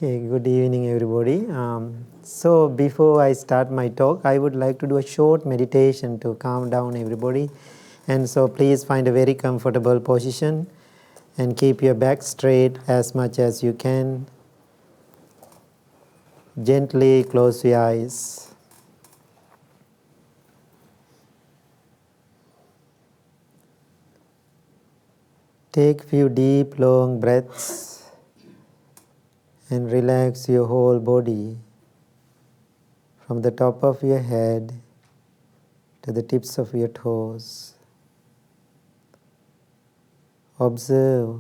Okay, good evening everybody. So before I start my talk, I would like to do a short meditation to calm down everybody. And so please find a very comfortable position and keep your back straight as much as you can. Gently close your eyes. Take few deep long breaths and relax your whole body from the top of your head to the tips of your toes. Observe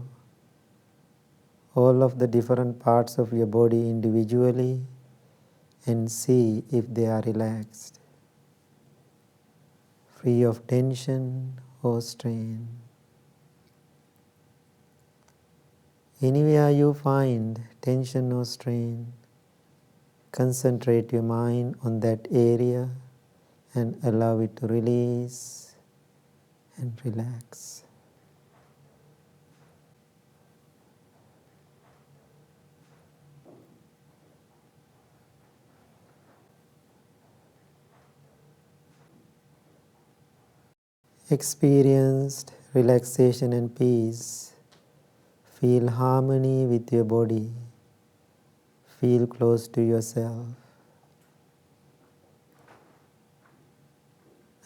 all of the different parts of your body individually and see if they are relaxed, free of tension or strain. Anywhere you find tension or strain, concentrate your mind on that area and allow it to release and relax. Experienced relaxation and peace. Feel harmony with your body. Feel close to yourself.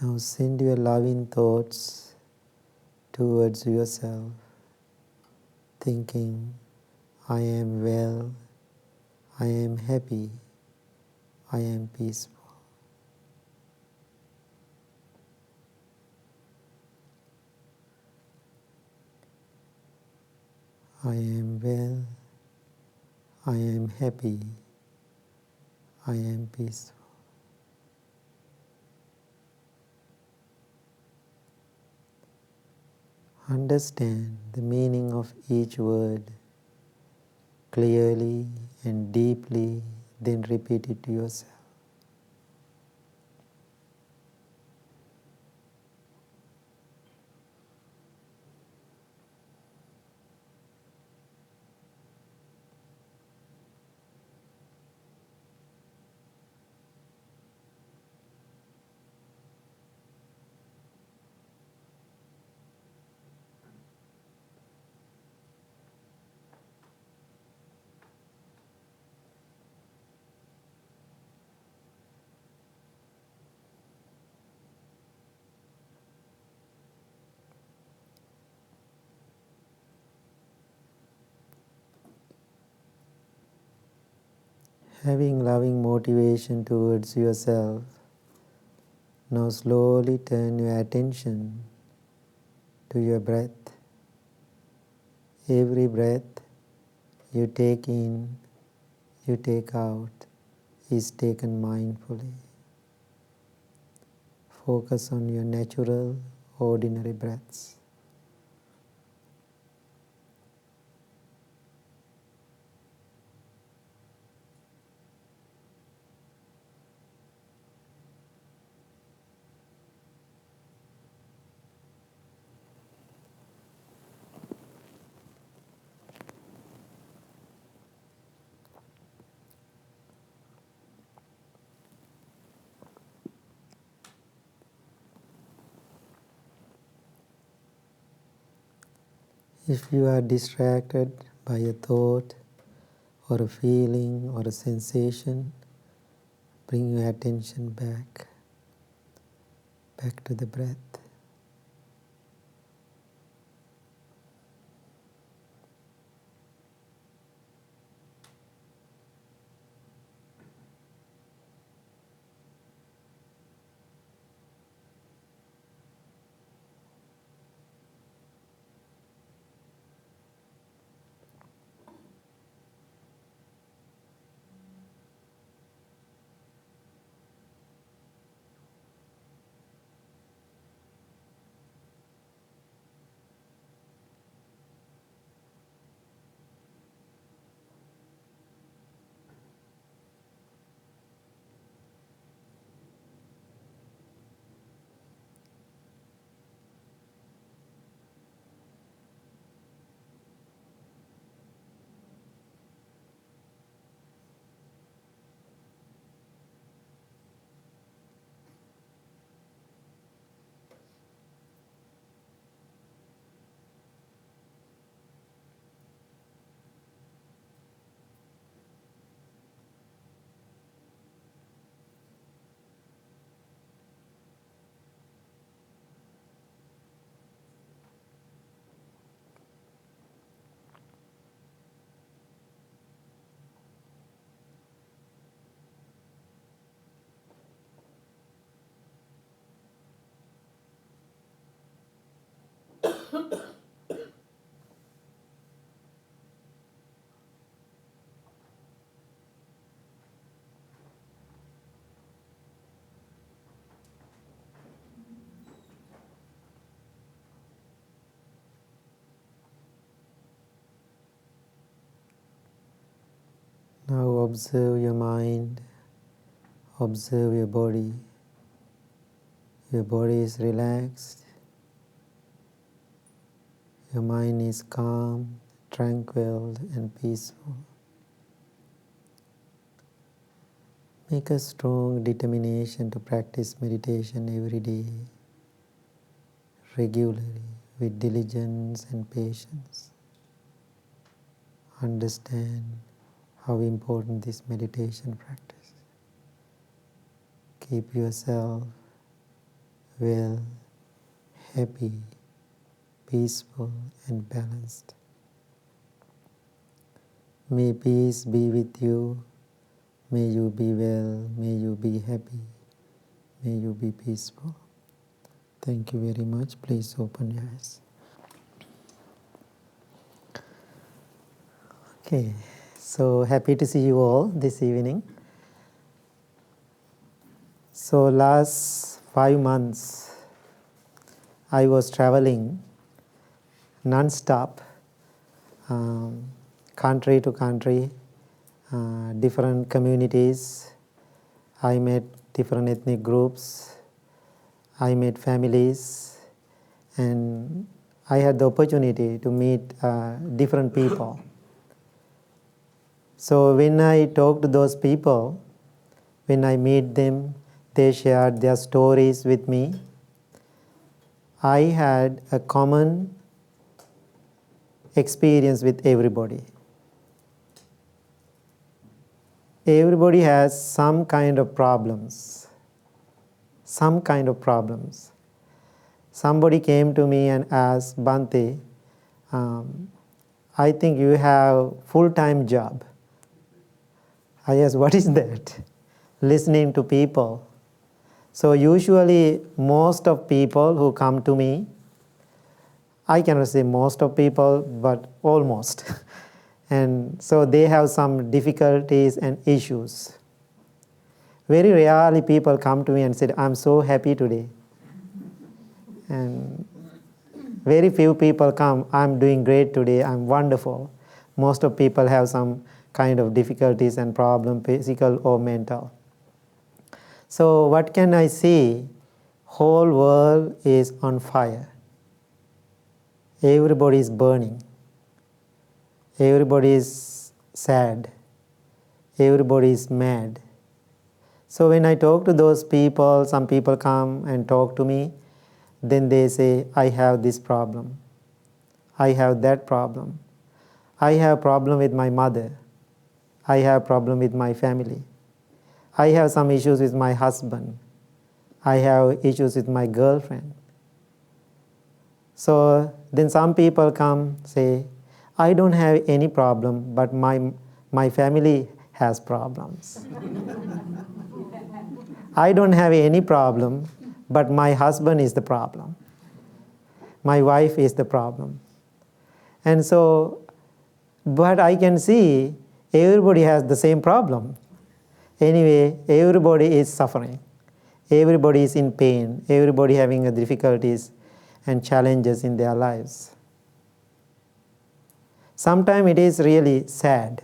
Now send your loving thoughts towards yourself, thinking, I am well, I am happy, I am peaceful. I am well, I am happy, I am peaceful. Understand the meaning of each word clearly and deeply, then repeat it to yourself. Having loving motivation towards yourself, now slowly turn your attention to your breath. Every breath you take in, you take out, is taken mindfully. Focus on your natural, ordinary breaths. If you are distracted by a thought or a feeling or a sensation, bring your attention back to the breath. Observe your mind, observe your body. Your body is relaxed, your mind is calm, tranquil and peaceful. Make a strong determination to practice meditation every day, regularly, with diligence and patience. Understand how important this meditation practice. Keep yourself well, happy, peaceful and balanced. May peace be with you. May you be well. May you be happy. May you be peaceful. Thank you very much. Please open your eyes. Okay, so happy to see you all this evening. So last 5 months, I was traveling non-stop, country to country, different communities. I met different ethnic groups. I met families, and I had the opportunity to meet different people. So when I talk to those people, when I meet them, they shared their stories with me. I had a common experience with everybody. Everybody has some kind of problems. Some kind of problems. Somebody came to me and asked, Bhante, I think you have full-time job. I asked, what is that? Listening to people. So usually most of people who come to me, I cannot say most of people, but almost. And so they have some difficulties and issues. Very rarely people come to me and say, I'm so happy today. And very few people come, I'm doing great today, I'm wonderful. Most of people have some kind of difficulties and problem, physical or mental. So what can I see? Whole world is on fire. Everybody is burning. Everybody is sad. Everybody is mad. So when I talk to those people, some people come and talk to me, then they say, I have this problem. I have that problem. I have a problem with my mother. I have a problem with my family. I have some issues with my husband. I have issues with my girlfriend. So then some people come say, I don't have any problem, but my family has problems. I don't have any problem, but my husband is the problem. My wife is the problem. And so, but I can see everybody has the same problem. Anyway, everybody is suffering. Everybody is in pain. Everybody having difficulties and challenges in their lives. Sometimes it is really sad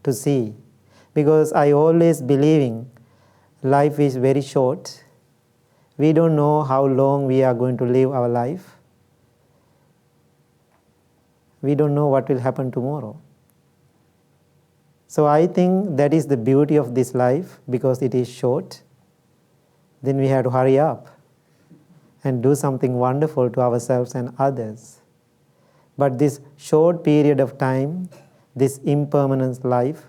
to see, because I always believing life is very short. We don't know how long we are going to live our life. We don't know what will happen tomorrow. So I think that is the beauty of this life, because it is short. Then we have to hurry up and do something wonderful to ourselves and others. But this short period of time, this impermanent life,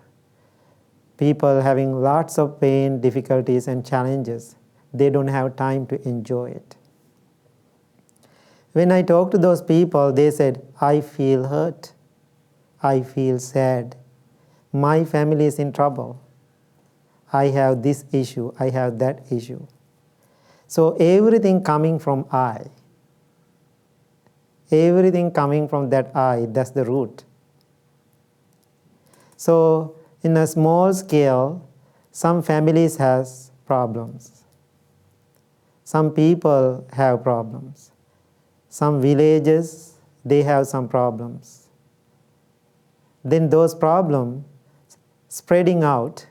people having lots of pain, difficulties and challenges, they don't have time to enjoy it. When I talk to those people, they said, I feel hurt. I feel sad. My family is in trouble. I have this issue. I have that issue. So everything coming from I. Everything coming from that I, that's the root. So in a small scale, some families has problems. Some people have problems. Some villages, they have some problems. Then those problems, spreading out,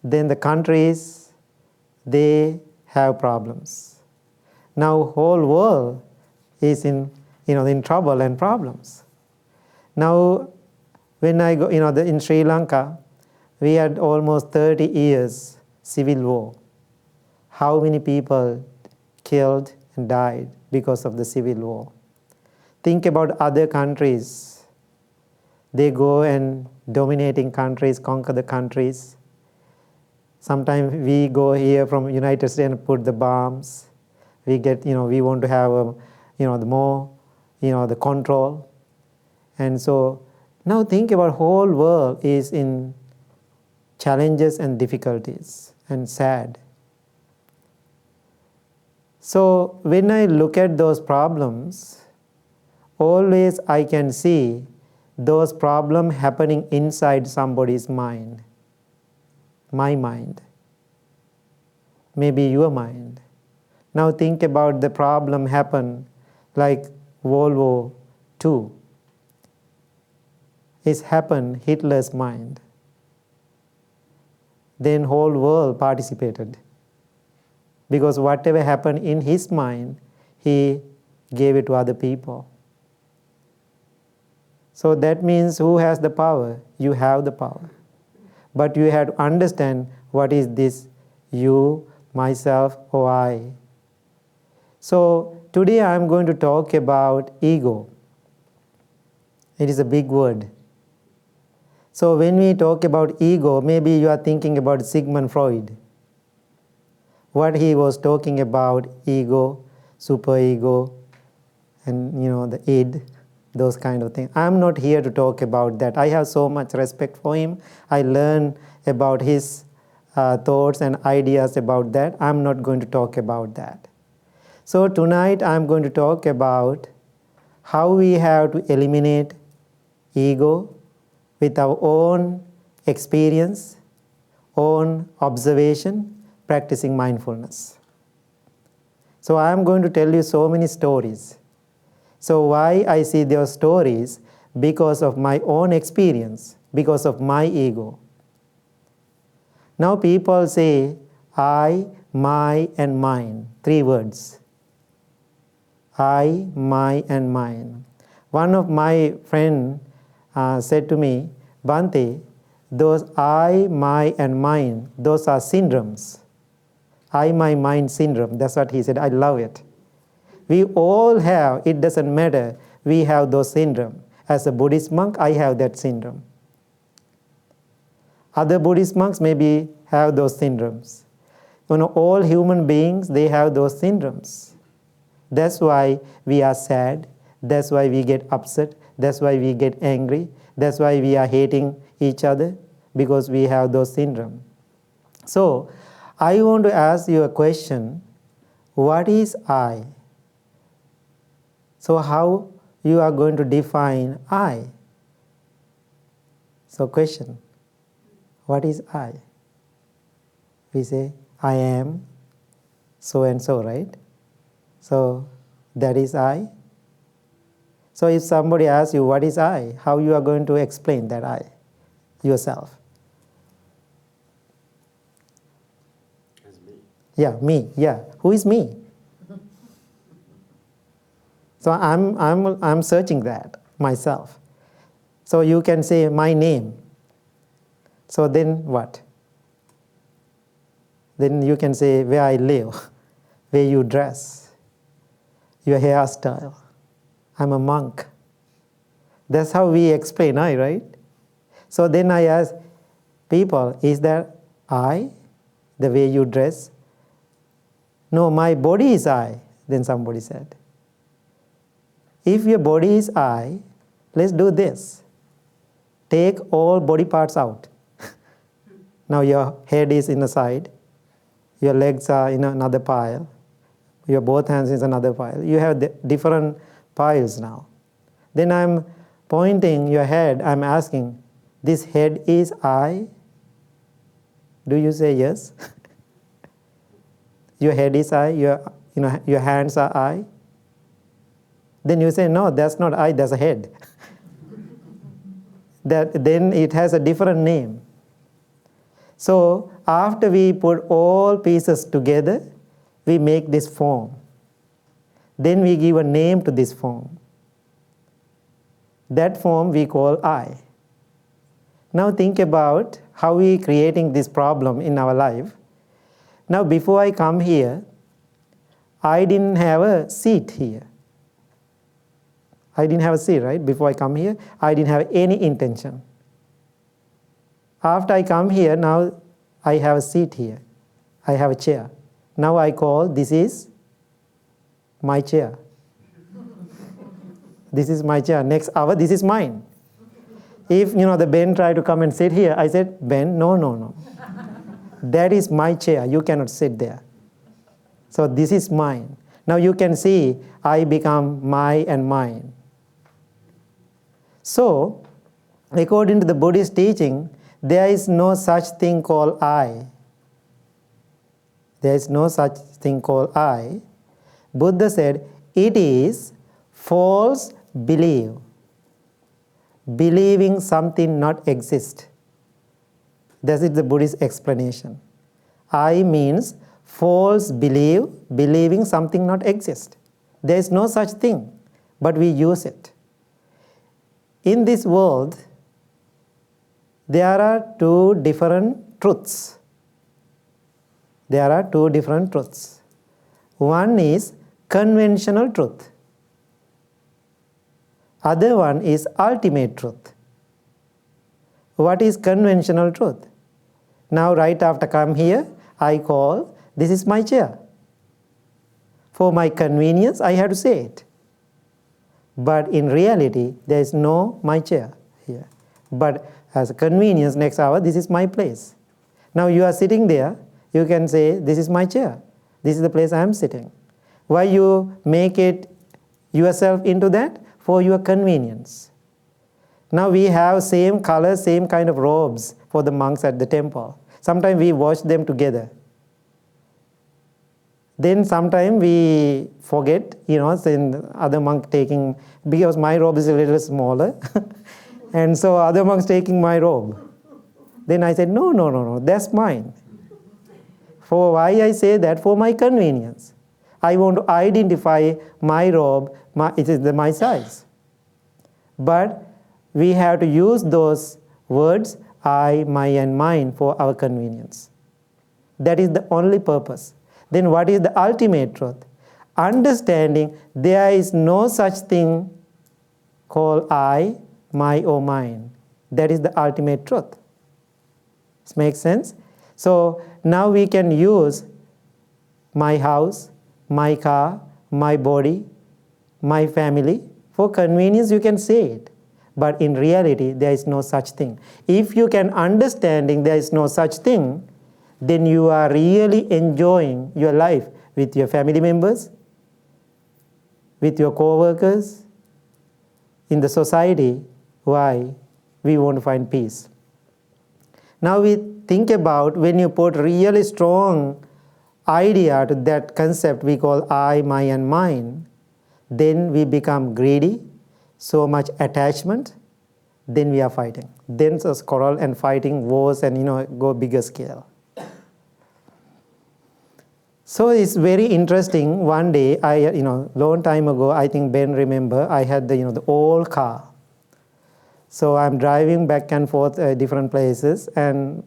then the countries, they have problems. Now whole world is in trouble and problems. Now when I go, in Sri Lanka, we had almost 30 years civil war. How many people killed and died because of the civil war? Think about other countries. They go and dominating countries, conquer the countries. Sometimes we go here from United States and put the bombs. We get, we want to have, the more, the control. And so now think about whole world is in challenges and difficulties and sad. So when I look at those problems, always I can see those problems happening inside somebody's mind. My mind. Maybe your mind. Now think about the problem happen like World War II. It's happened Hitler's mind. Then whole world participated. Because whatever happened in his mind, he gave it to other people. So that means who has the power? You have the power. But you have to understand what is this you, myself, or I. So today I am going to talk about ego. It is a big word. So when we talk about ego, maybe you are thinking about Sigmund Freud. What he was talking about, ego, superego, and the id, those kind of things. I'm not here to talk about that. I have so much respect for him. I learn about his thoughts and ideas about that. I'm not going to talk about that. So tonight I'm going to talk about how we have to eliminate ego with our own experience, own observation, practicing mindfulness. So I am going to tell you so many stories. So why I see those stories? Because of my own experience, because of my ego. Now people say, I, my, and mine. 3 words. I, my, and mine. One of my friends said to me, Bhante, those I, my, and mine, those are syndromes. I, my, mine syndrome. That's what he said. I love it. We all have, it doesn't matter, we have those syndrome. As a Buddhist monk, I have that syndrome. Other Buddhist monks maybe have those syndromes. All human beings, they have those syndromes. That's why we are sad. That's why we get upset. That's why we get angry. That's why we are hating each other, because we have those syndromes. So, I want to ask you a question. What is I? So how you are going to define I? So question, what is I? We say, I am so and so, right? So that is I. So if somebody asks you, what is I? How you are going to explain that I yourself? As me. Yeah, me. Yeah. Who is me? So I'm searching that myself. So you can say my name. So then what? Then you can say where I live, where you dress, your hairstyle. I'm a monk. That's how we explain I, right? So then I ask people, is that I, the way you dress? No, my body is I, then somebody said. If your body is I, let's do this. Take all body parts out. Now your head is in the side, your legs are in another pile, your both hands is another pile. You have different piles now. Then I'm pointing your head, I'm asking, this head is I? Do you say yes? Your head is I, your hands are I? Then you say, no, that's not I, that's a head. Then it has a different name. So after we put all pieces together, we make this form. Then we give a name to this form. That form we call I. Now think about how we are creating this problem in our life. Now before I come here, I didn't have a seat here. I didn't have a seat, right? Before I come here, I didn't have any intention. After I come here, now I have a seat here. I have a chair. Now I call this is my chair. This is my chair. Next hour, this is mine. If the Ben tried to come and sit here, I said, Ben, no. That is my chair. You cannot sit there. So this is mine. Now you can see I become my and mine. So, according to the Buddhist teaching, there is no such thing called I. There is no such thing called I. Buddha said, it is false belief. Believing something not exist. That is the Buddhist explanation. I means false belief, believing something not exist. There is no such thing, but we use it. In this world, there are two different truths. There are two different truths. One is conventional truth. Other one is ultimate truth. What is conventional truth? Now right after come here, I call, this is my chair. For my convenience, I have to say it. But in reality, there is no my chair here. But as a convenience, next hour, this is my place. Now you are sitting there, you can say, this is my chair. This is the place I am sitting. Why you make it yourself into that? For your convenience. Now we have same color, same kind of robes for the monks at the temple. Sometimes we wash them together. Then sometimes we forget, then other monk taking, because my robe is a little smaller, and so other monks taking my robe. Then I said, no, that's mine. For why I say that? For my convenience. I want to identify my robe, it is my size. But we have to use those words, I, my, and mine for our convenience. That is the only purpose. Then what is the ultimate truth? Understanding there is no such thing called I, my, or mine. That is the ultimate truth. This makes sense? So now we can use my house, my car, my body, my family. For convenience, you can say it. But in reality, there is no such thing. If you can understanding there is no such thing, then you are really enjoying your life with your family members, with your co-workers, in the society. Why? We want to find peace. Now we think about when you put really strong idea to that concept we call I, my, and mine, then we become greedy, so much attachment, then we are fighting. Then it's quarrel and fighting, wars, and go bigger scale. So it's very interesting. One day, long time ago, I think Ben remember, I had the old car. So I'm driving back and forth different places, and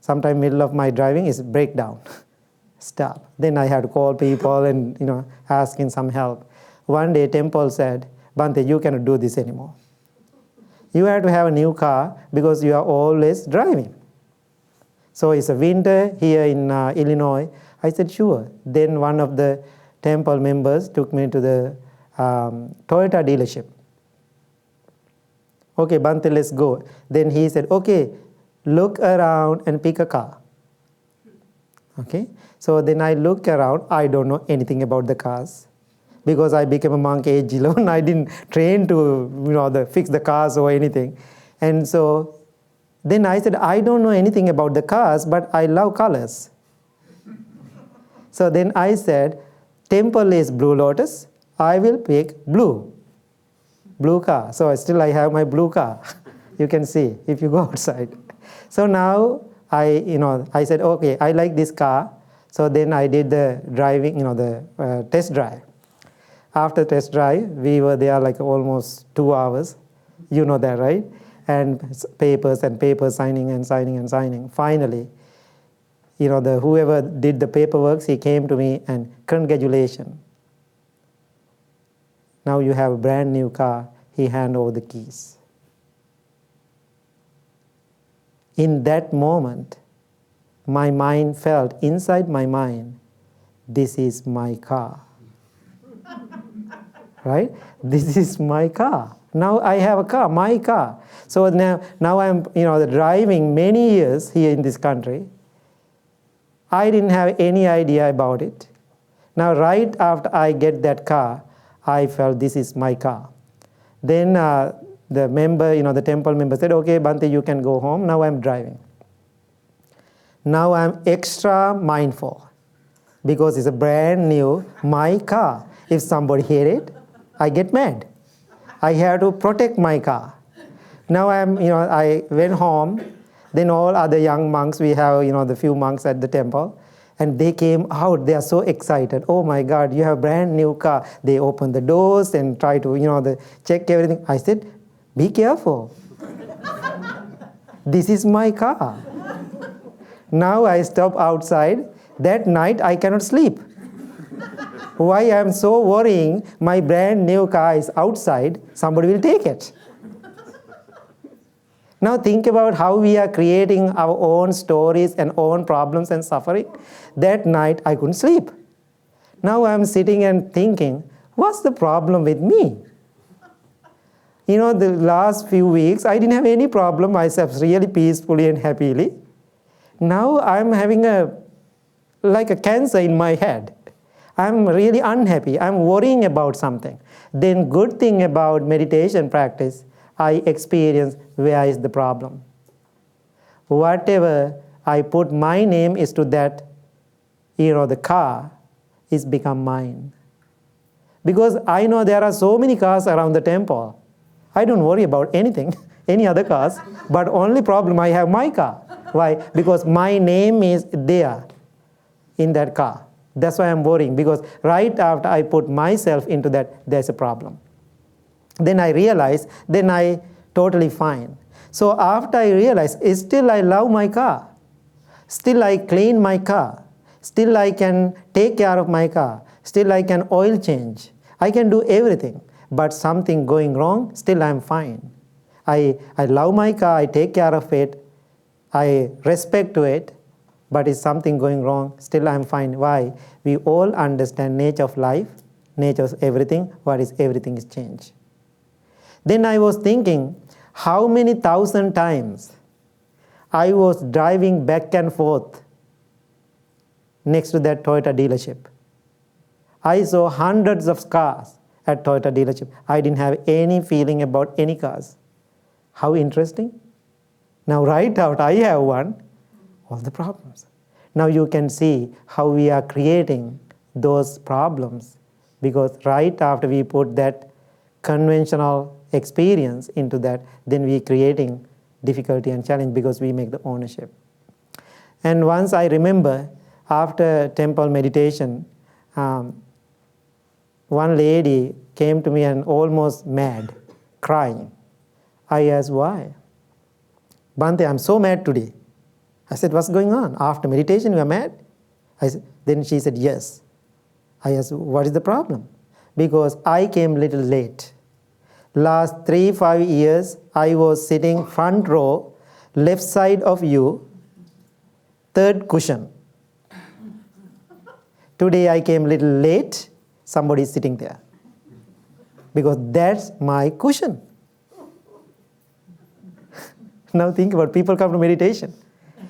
sometime middle of my driving is breakdown, stop. Then I had to call people and asking some help. One day, Temple said, Bhante, you cannot do this anymore. You have to have a new car because you are always driving. So it's a winter here in Illinois. I said, sure. Then one of the temple members took me to the Toyota dealership. Okay, Bhante, let's go. Then he said, okay, look around and pick a car. Okay, so then I look around. I don't know anything about the cars because I became a monk age 11. I didn't train to fix the cars or anything. And so then I said, I don't know anything about the cars, but I love colors. So then I said, temple is Blue Lotus. I will pick blue car. So still I have my blue car. You can see if you go outside. So now I said, okay, I like this car. So then I did the driving, the test drive. After test drive, we were there like almost 2 hours. You know that, right? And papers, signing and signing and signing. Finally, whoever did the paperwork, he came to me and congratulations. Now you have a brand new car. He handed over the keys. In that moment, my mind felt inside my mind, this is my car. Right? This is my car. Now I have a car, my car. So now I'm driving many years here in this country. I didn't have any idea about it. Now right after I get that car, I felt this is my car. Then the member, the temple member said, okay, Bhante, you can go home. Now I'm driving. Now I'm extra mindful because it's a brand new, my car. If somebody hit it, I get mad. I have to protect my car. Now I went home. Then all other young monks, we have, the few monks at the temple, and they came out. They are so excited. Oh my God, you have a brand new car. They open the doors and try to, check everything. I said, be careful. This is my car. Now I stop outside. That night I cannot sleep. Why I am so worrying? My brand new car is outside. Somebody will take it. Now think about how we are creating our own stories and own problems and suffering. That night I couldn't sleep. Now I'm sitting and thinking, what's the problem with me? The last few weeks I didn't have any problem. I slept really peacefully and happily. Now I'm having like a cancer in my head. I'm really unhappy. I'm worrying about something. Then good thing about meditation practice, I experience where is the problem. Whatever I put my name is to that, the car is become mine. Because I know there are so many cars around the temple. I don't worry about anything, any other cars, but only problem I have my car. Why? Because my name is there in that car. That's why I'm worrying, because right after I put myself into that, there's a problem. Then I realize, then I totally fine. So after I realize, still I love my car. Still I clean my car. Still I can take care of my car. Still I can oil change. I can do everything. But something going wrong, still I'm fine. I love my car, I take care of it, I respect to it, but is something going wrong, still I'm fine. Why? We all understand nature of life, nature of everything, what is everything is change. Then I was thinking, how many thousand times I was driving back and forth next to that Toyota dealership. I saw hundreds of cars at Toyota dealership. I didn't have any feeling about any cars. How interesting. Now right out I have one, all the problems. Now you can see how we are creating those problems, because right after we put that conventional experience into that, then we are creating difficulty and challenge because we make the ownership. And once I remember, after temple meditation, one lady came to me and almost mad, crying. I asked, why? Bhante, I'm so mad today. I said, what's going on? After meditation, you are mad? Then she said, yes. I asked, what is the problem? Because I came a little late. Last 3-5 years, I was sitting front row, left side of you, third cushion. Today I came a little late, somebody is sitting there. Because that's my cushion. Now think about people come to meditation.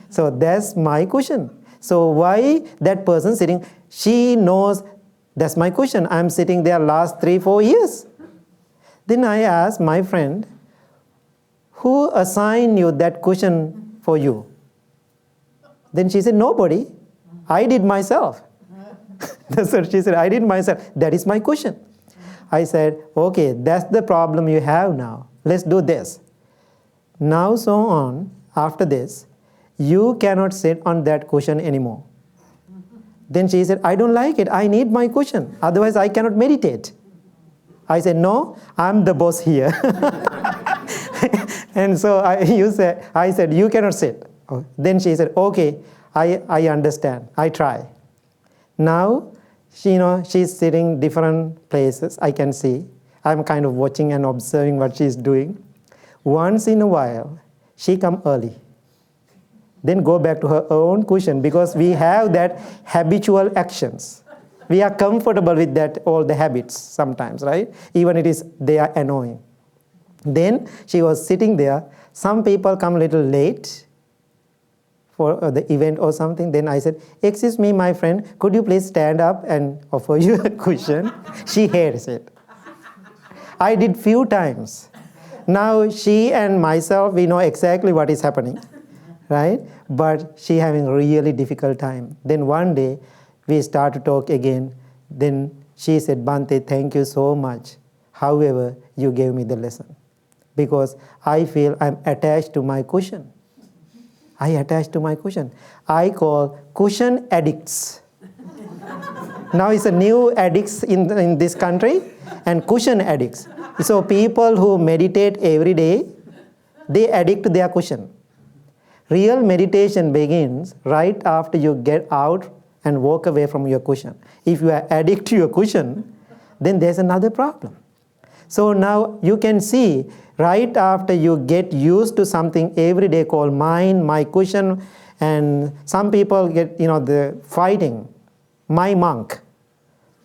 So that's my cushion. So why that person sitting, she knows that's my cushion. I'm sitting there last 3-4 years. Then I asked my friend, who assigned you that cushion for you? Then she said, nobody. I did myself. That's what she said, I did myself. That is my cushion. I said, okay, that's the problem you have now. Let's do this. Now so on, after this, you cannot sit on that cushion anymore. Then she said, I don't like it. I need my cushion. Otherwise, I cannot meditate. I said, no, I'm the boss here. And so I said, you cannot sit. Then she said, okay, I understand. I try. Now, she's sitting different places. I can see. I'm kind of watching and observing what she's doing. Once in a while, she come early. Then go back to her own cushion, because we have that habitual actions. We are comfortable with that, all the habits sometimes, right? Even they are annoying. Then she was sitting there. Some people come a little late for the event or something. Then I said, excuse me, my friend, could you please stand up and offer you a cushion? She hates it. I did few times. Now she and myself, we know exactly what is happening, right? But she having a really difficult time. Then one day, we start to talk again. Then she said, Bhante, thank you so much. However, you gave me the lesson. Because I feel I'm attached to my cushion. I attach to my cushion. I call cushion addicts. Now it's a new addicts in this country, and cushion addicts. So people who meditate every day, they addict to their cushion. Real meditation begins right after you get out and walk away from your cushion. If you are addicted to your cushion, then there's another problem. So now you can see, right after you get used to something every day called mine, my cushion, and some people get, the fighting, my monk.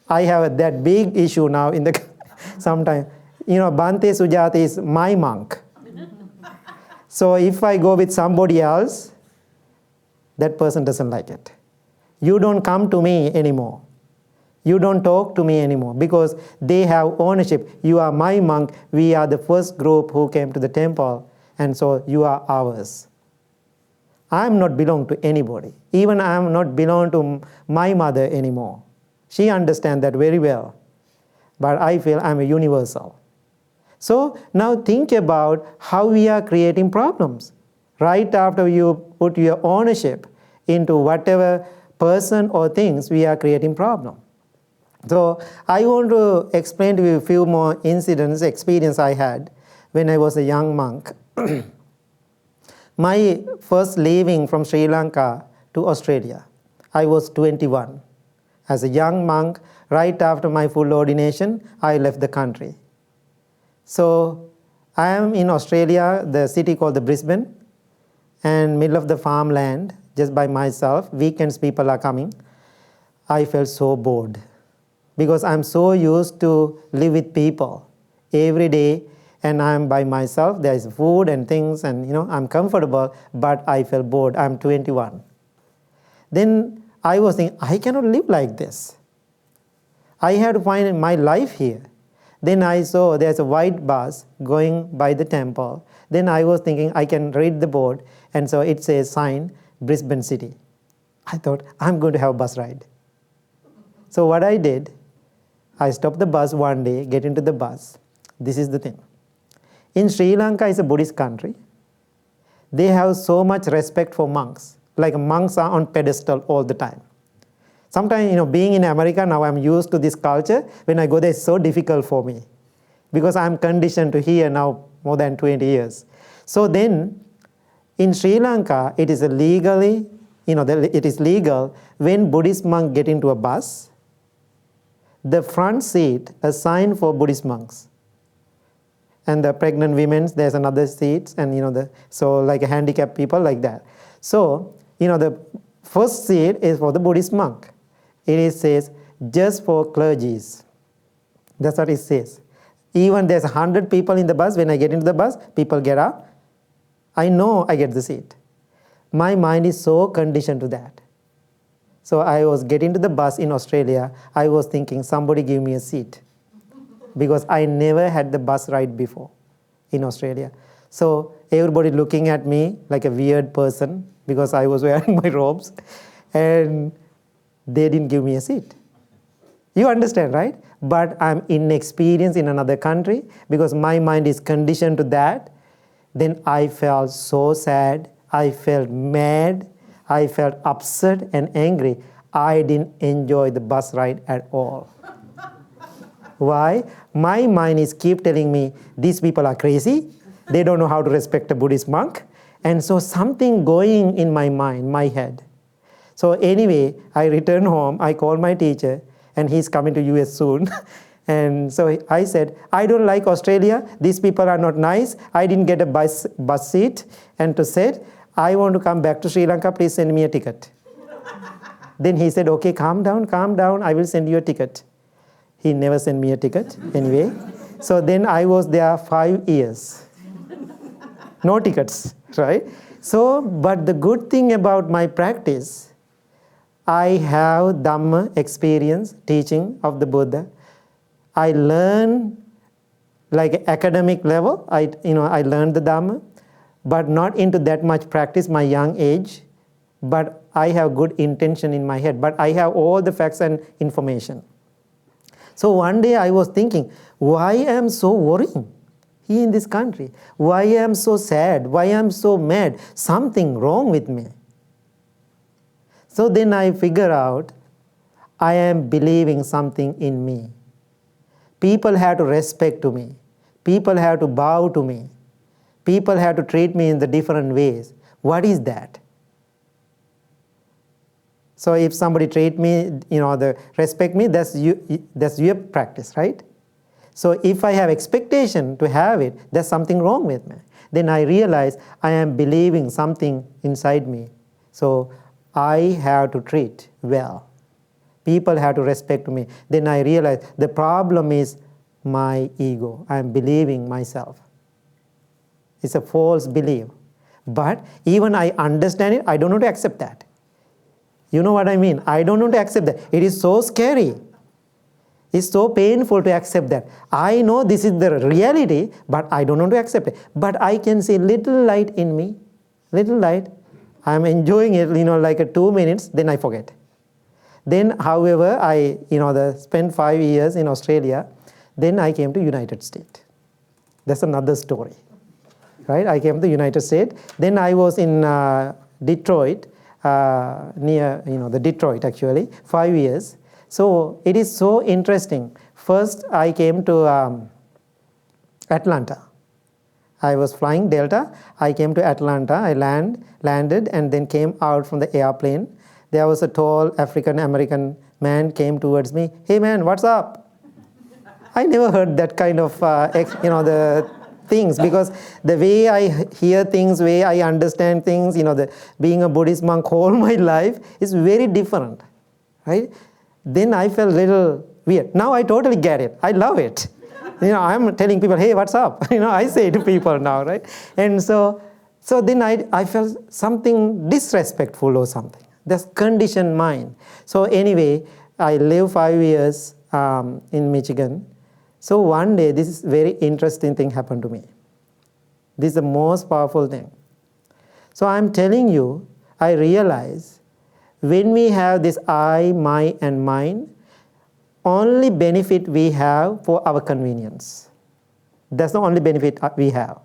I have that big issue now in the sometime. Bhante Sujatha is my monk. So if I go with somebody else, that person doesn't like it. You don't come to me anymore. You don't talk to me anymore, because they have ownership. You are my monk. We are the first group who came to the temple, and so you are ours. I am not belong to anybody. Even I am not belong to my mother anymore. She understands that very well. But I feel I'm a universal. So now think about how we are creating problems. Right after you put your ownership into whatever person or things, we are creating problem. So I want to explain to you a few more experience I had when I was a young monk. My first leaving from Sri Lanka to Australia, I was 21. As a young monk, right after my full ordination, I left the country. So I am in Australia, the city called the Brisbane, and middle of the farmland, just by myself. Weekends people are coming. I felt so bored, because I'm so used to live with people every day, and I'm by myself. There is food and things, and I'm comfortable, but I felt bored. I'm 21. Then I was thinking, I cannot live like this. I had to find my life here. Then I saw there's a white bus going by the temple. Then I was thinking I can read the board, and so it says sign Brisbane City. I thought I'm going to have a bus ride. So what I did, I stopped the bus one day, get into the bus. This is the thing. In Sri Lanka, is a Buddhist country. They have so much respect for monks. Like monks are on pedestal all the time. Sometimes, being in America, now I'm used to this culture. When I go there, it's so difficult for me, because I'm conditioned to here now more than 20 years. So then, in Sri Lanka, it is legally, it is legal when Buddhist monks get into a bus, the front seat assigned for Buddhist monks. And the pregnant women, there's another seat, and so like a handicapped people like that. So, the first seat is for the Buddhist monk. It says just for clergies. That's what it says. Even there's 100 people in the bus. When I get into the bus, people get up. I know I get the seat. My mind is so conditioned to that. So I was getting to the bus in Australia. I was thinking, somebody give me a seat, because I never had the bus ride before in Australia. So everybody looking at me like a weird person, because I was wearing my robes, and they didn't give me a seat. You understand, right? But I'm inexperienced in another country, because my mind is conditioned to that. Then I felt so sad. I felt mad, I felt upset and angry. I didn't enjoy the bus ride at all. Why? My mind is keep telling me, these people are crazy, they don't know how to respect a Buddhist monk. And so something going in my mind, my head. So anyway, I returned home, I called my teacher, and he's coming to US soon. And so I said, I don't like Australia, these people are not nice, I didn't get a bus seat. And to said, I want to come back to Sri Lanka, please send me a ticket. Then he said, okay, calm down, I will send you a ticket. He never sent me a ticket anyway. So then I was there 5 years. No tickets, right? So, but the good thing about my practice, I have Dhamma experience, teaching of the Buddha. I learn like academic level, I learned the Dhamma, but not into that much practice, my young age. But I have good intention in my head, but I have all the facts and information. So one day I was thinking, why am I so worrying here in this country? Why am I so sad? Why am I so mad? Something wrong with me. So then I figure out, I am believing something in me. People have to respect to me. People have to bow to me. People have to treat me in the different ways. What is that? So if somebody treat me, respect me, that's your practice, right? So if I have expectation to have it, there's something wrong with me. Then I realize I am believing something inside me. So I have to treat well. People have to respect me. Then I realize the problem is my ego. I am believing myself. It's a false belief. But even I understand it, I don't know to accept that. You know what I mean? I don't know to accept that. It is so scary. It's so painful to accept that. I know this is the reality, but I don't know to accept it. But I can see little light in me, little light. I'm enjoying it, like 2 minutes, then I forget. Then, however, I, spent 5 years in Australia. Then I came to United States. That's another story, right? I came to the United States. Then I was in Detroit, near the Detroit actually, 5 years. So it is so interesting. First I came to Atlanta. I was flying Delta. I came to Atlanta. I landed and then came out from the airplane. There was a tall African American man came towards me. Hey man, what's up? I never heard that kind of the things, because the way I hear things, way I understand things, being a Buddhist monk all my life is very different, right? Then I felt a little weird. Now I totally get it. I love it. I'm telling people, hey, what's up? I say to people now, right? And so then I felt something disrespectful or something. That's conditioned mind. So anyway, I lived 5 years in Michigan. So one day, this is very interesting thing happened to me. This is the most powerful thing. So I'm telling you, I realize when we have this I, my, and mine, only benefit we have for our convenience. That's the only benefit we have.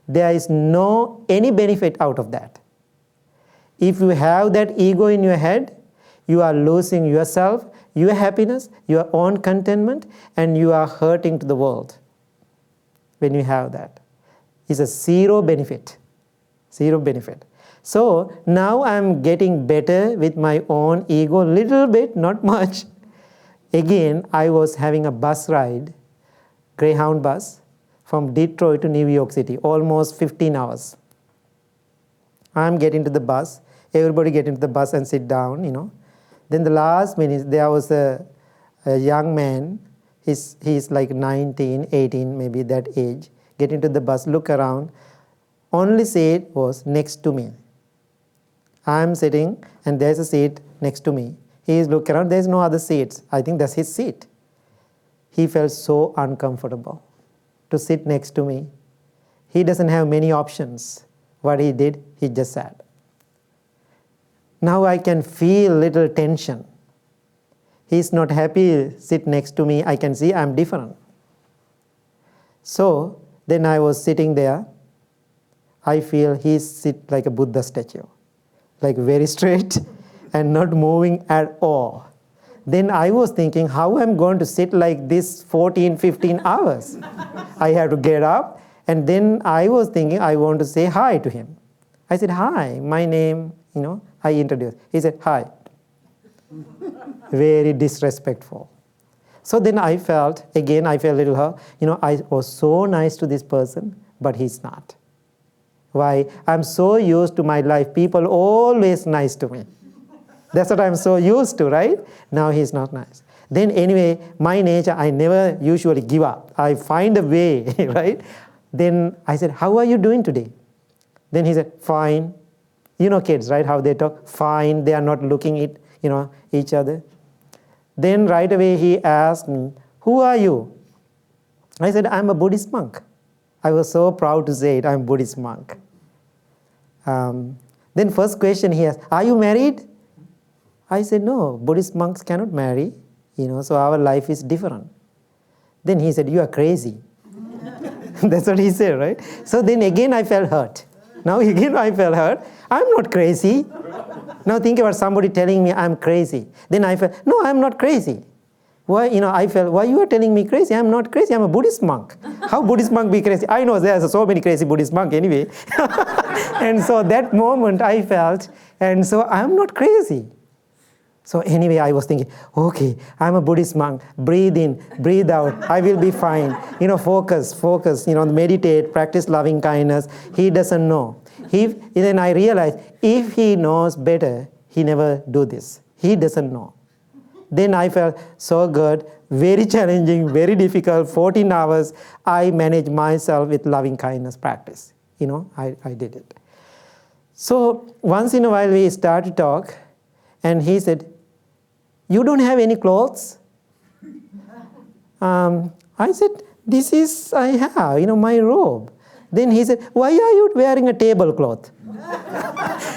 There is no any benefit out of that. If you have that ego in your head, you are losing yourself, your happiness, your own contentment, and you are hurting to the world when you have that. It's a zero benefit. Zero benefit. So now I'm getting better with my own ego, little bit, not much. Again, I was having a bus ride, Greyhound bus, from Detroit to New York City, almost 15 hours. I'm getting to the bus, everybody get into the bus and sit down, Then the last minute, there was a young man, he's like 19, 18, maybe that age, get into the bus, look around, only seat was next to me. I'm sitting and there's a seat next to me. He is looking around, there's no other seats. I think that's his seat. He felt so uncomfortable to sit next to me. He doesn't have many options. What he did, he just sat. Now I can feel little tension. He's not happy sit next to me. I can see I'm different. So then I was sitting there. I feel he sit like a Buddha statue, like very straight and not moving at all. Then I was thinking, how I'm going to sit like this 14, 15 hours? I have to get up. And then I was thinking, I want to say hi to him. I said, hi, my name, I introduced. He said, hi. Very disrespectful. So then I felt a little hurt. I was so nice to this person, but he's not. Why? I'm so used to my life. People always nice to me. That's what I'm so used to, right? Now he's not nice. Then anyway, my nature, I never usually give up. I find a way, right? Then I said, how are you doing today? Then he said, fine. Kids, right? How they talk, fine. They are not looking at, each other. Then right away he asked me, who are you? I said, I'm a Buddhist monk. I was so proud to say it, I'm a Buddhist monk. Then first question he asked, are you married? I said, no, Buddhist monks cannot marry, so our life is different. Then he said, you are crazy. That's what he said, right? So then again I felt hurt. Now again I felt hurt. I'm not crazy. Now think about somebody telling me I'm crazy. Then I felt, no, I'm not crazy. Why, I felt, why you are telling me crazy? I'm not crazy, I'm a Buddhist monk. How Buddhist monk be crazy? I know there's so many crazy Buddhist monks anyway. And so that moment I felt, and so I'm not crazy. So anyway, I was thinking, okay, I'm a Buddhist monk. Breathe in, breathe out. I will be fine. Focus. Meditate, practice loving kindness. He doesn't know. Then I realized, if he knows better, he never do this. He doesn't know. Then I felt so good, very challenging, very difficult. 14 hours, I managed myself with loving kindness practice. I did it. So once in a while, we start to talk, and he said, you don't have any clothes? I said, I have, my robe. Then he said, why are you wearing a tablecloth?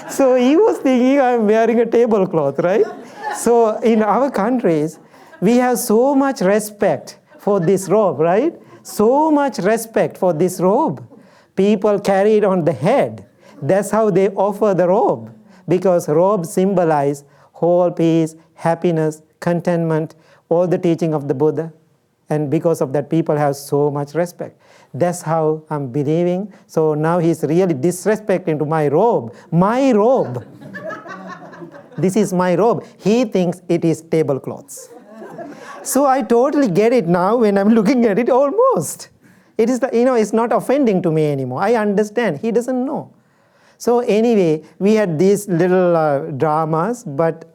So he was thinking I'm wearing a tablecloth, right? So in our countries, we have so much respect for this robe, right? So much respect for this robe. People carry it on the head. That's how they offer the robe. Because robes symbolize whole peace, happiness, contentment, all the teaching of the Buddha. And because of that, people have so much respect. That's how I'm believing. So now he's really disrespecting to my robe. My robe. This is my robe. He thinks it is tablecloths. So I totally get it now when I'm looking at it almost. It is, it's not offending to me anymore. I understand. He doesn't know. So anyway, we had these little dramas, but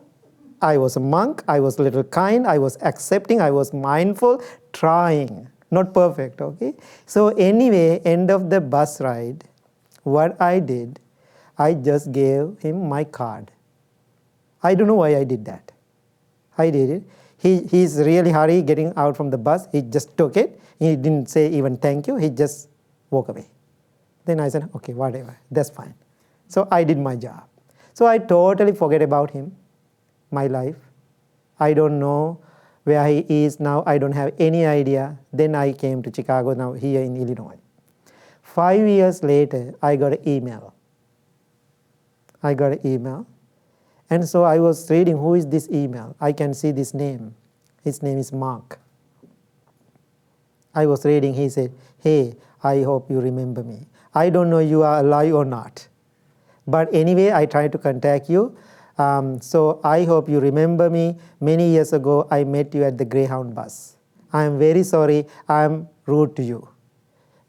I was a monk, I was a little kind, I was accepting, I was mindful, trying. Not perfect, okay? So anyway, end of the bus ride, what I did, I just gave him my card. I don't know why I did that. I did it. He's really hurry getting out from the bus. He just took it. He didn't say even thank you. He just walked away. Then I said, okay, whatever, that's fine. So I did my job. So I totally forget about him, my life. I don't know where he is now. I don't have any idea. Then I came to Chicago, now here in Illinois. 5 years later, I got an email. And so I was reading, who is this email? I can see this name. His name is Mark. I was reading, he said, hey, I hope you remember me. I don't know you are alive or not. But anyway, I tried to contact you. So I hope you remember me. Many years ago, I met you at the Greyhound bus. I am very sorry I am rude to you.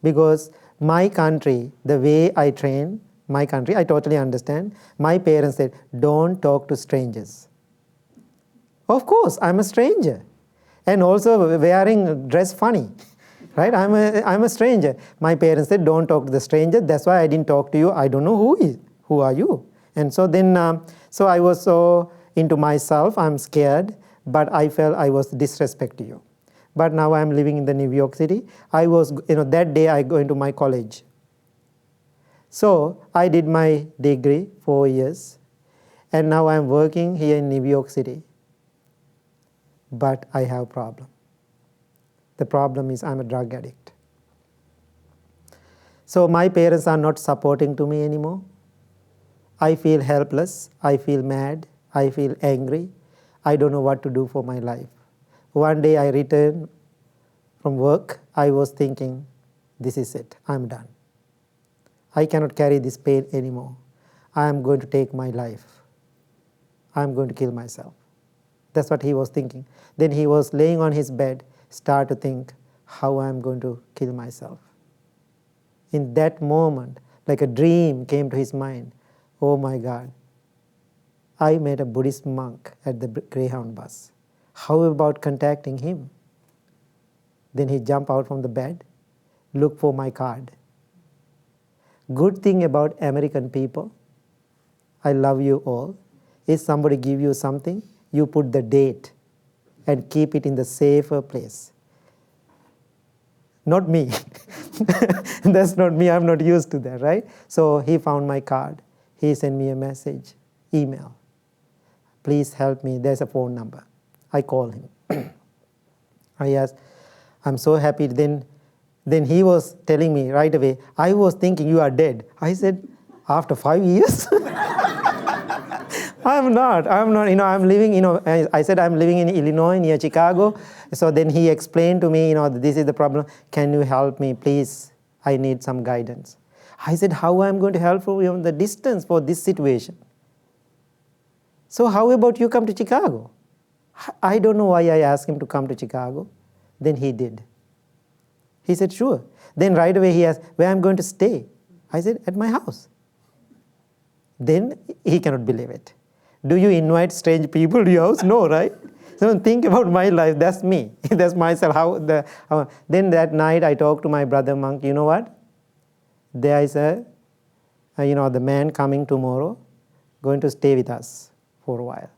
Because my country, the way I train, my country, I totally understand. My parents said, don't talk to strangers. Of course, I'm a stranger. And also wearing dress funny. Right? I'm a stranger. My parents said, don't talk to the stranger. That's why I didn't talk to you. I don't know who are you. And so then, so I was so into myself, I'm scared, but I felt I was disrespecting you. But now I'm living in the New York City. I was, that day I go into my college. So I did my degree, 4 years, and now I'm working here in New York City. But I have a problem. The problem is I'm a drug addict. So my parents are not supporting to me anymore. I feel helpless, I feel mad, I feel angry. I don't know what to do for my life. One day I returned from work, I was thinking, this is it, I'm done. I cannot carry this pain anymore. I am going to take my life. I am going to kill myself. That's what he was thinking. Then he was laying on his bed, start to think how I am going to kill myself. In that moment, like a dream came to his mind. Oh my God, I met a Buddhist monk at the Greyhound bus. How about contacting him? Then he jumped out from the bed, looked for my card. Good thing about American people, I love you all, is somebody give you something, you put the date and keep it in the safer place. Not me. That's not me, I'm not used to that, right? So he found my card. He sent me a message, email. Please help me, there's a phone number. I call him. I asked, I'm so happy. Then he was telling me right away, I was thinking you are dead. I said, after 5 years? I'm not, I'm living, I said I'm living in Illinois near Chicago. So then he explained to me, this is the problem. Can you help me, please? I need some guidance. I said, how am I going to help you on the distance for this situation? So how about you come to Chicago? I don't know why I asked him to come to Chicago. Then he did. He said, sure. Then right away he asked, where I'm going to stay? I said, at my house. Then he cannot believe it. Do you invite strange people to your house? No, right? So think about my life. That's me. That's myself. Then that night I talked to my brother monk. You know what? There is the man coming tomorrow, going to stay with us for a while.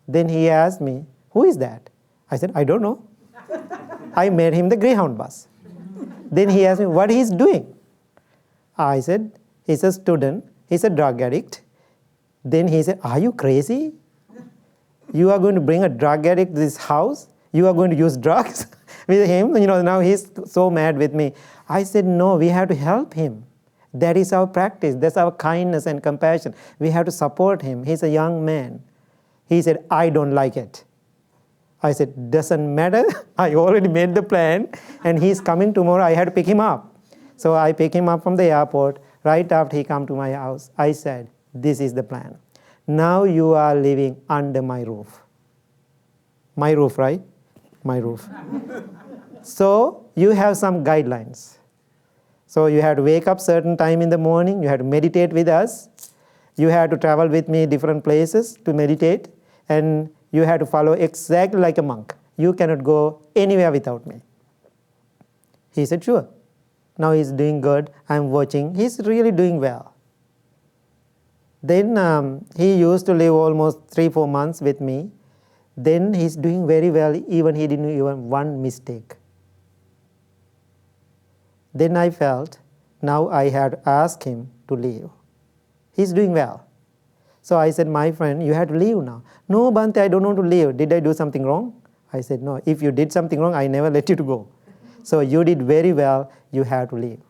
Then he asked me, who is that? I said, I don't know. I met him the Greyhound bus. Then he asked me what he's doing. I said, he's a student, he's a drug addict. Then he said, are you crazy? You are going to bring a drug addict to this house? You are going to use drugs with him? Now he's so mad with me. I said, no, we have to help him. That is our practice. That's our kindness and compassion. We have to support him. He's a young man. He said, I don't like it. I said, doesn't matter. I already made the plan and he's coming tomorrow. I had to pick him up. So I picked him up from the airport. Right after he came to my house, I said, this is the plan. Now you are living under my roof. My roof, right? My roof. So you have some guidelines. So you have to wake up certain time in the morning. You have to meditate with us. You have to travel with me different places to meditate. And you have to follow exactly like a monk. You cannot go anywhere without me. He said, sure. Now he's doing good. I'm watching. He's really doing well. Then he used to live almost 3-4 months with me. Then he's doing very well. Even he didn't even one mistake. Then I felt, now I had to ask him to leave. He's doing well. So I said, my friend, you have to leave now. No, Bhante, I don't want to leave. Did I do something wrong? I said, no, if you did something wrong, I never let you to go. So you did very well, you have to leave.